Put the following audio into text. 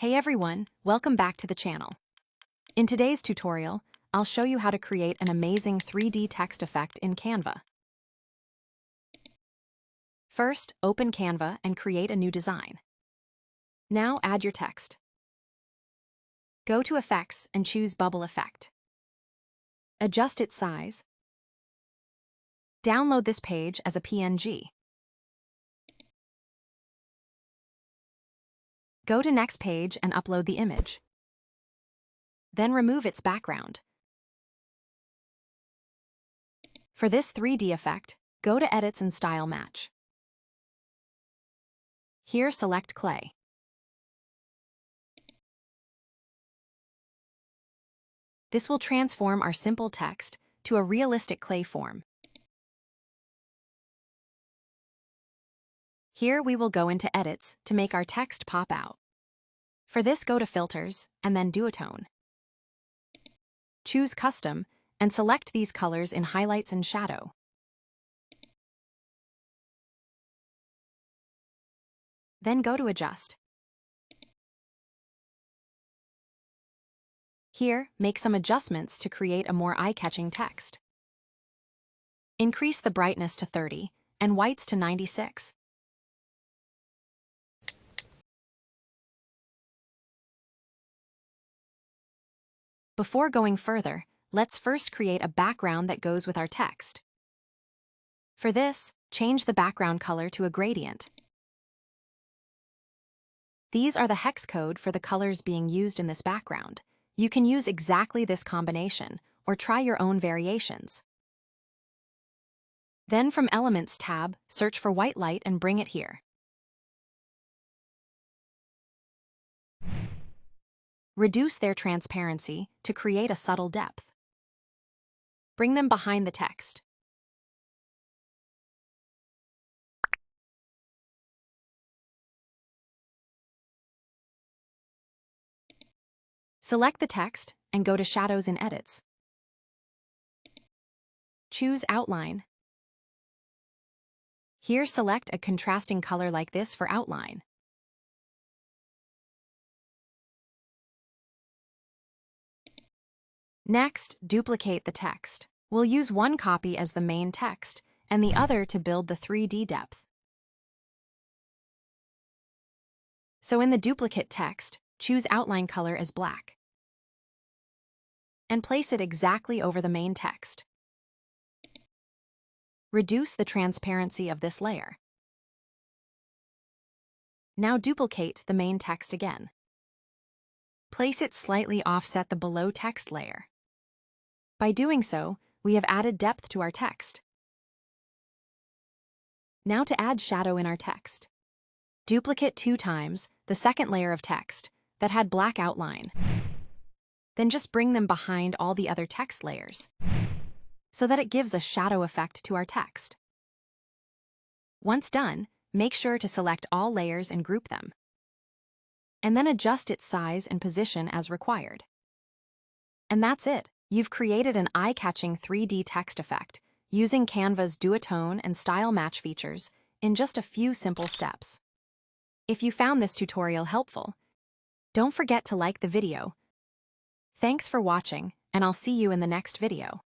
Hey everyone, welcome back to the channel. In today's tutorial, I'll show you how to create an amazing 3D text effect in Canva. First, open Canva and create a new design. Now add your text. Go to Effects and choose Bubble Effect. Adjust its size. Download this page as a PNG. Go to Next Page and upload the image. Then remove its background. For this 3D effect, go to Edits and Style Match. Here, select Clay. This will transform our simple text to a realistic clay form. Here we will go into Edits to make our text pop out. For this, go to Filters and then Duotone. Choose Custom and select these colors in Highlights and Shadow. Then go to Adjust. Here, make some adjustments to create a more eye-catching text. Increase the brightness to 30 and whites to 96. Before going further, let's first create a background that goes with our text. For this, change the background color to a gradient. These are the hex code for the colors being used in this background. You can use exactly this combination, or try your own variations. Then from Elements tab, search for white light and bring it here. Reduce their transparency to create a subtle depth. Bring them behind the text. Select the text and go to Shadows in Edits. Choose Outline. Here, select a contrasting color like this for outline. Next, duplicate the text. We'll use one copy as the main text and the other to build the 3D depth. So in the duplicate text, choose outline color as black and place it exactly over the main text. Reduce the transparency of this layer. Now duplicate the main text again. Place it slightly offset the below text layer. By doing so, we have added depth to our text. Now to add shadow in our text. Duplicate 2 times the second layer of text that had black outline. Then just bring them behind all the other text layers so that it gives a shadow effect to our text. Once done, make sure to select all layers and group them. And then adjust its size and position as required. And that's it. You've created an eye-catching 3D text effect using Canva's Duotone and Style Match features in just a few simple steps. If you found this tutorial helpful, don't forget to like the video. Thanks for watching, and I'll see you in the next video.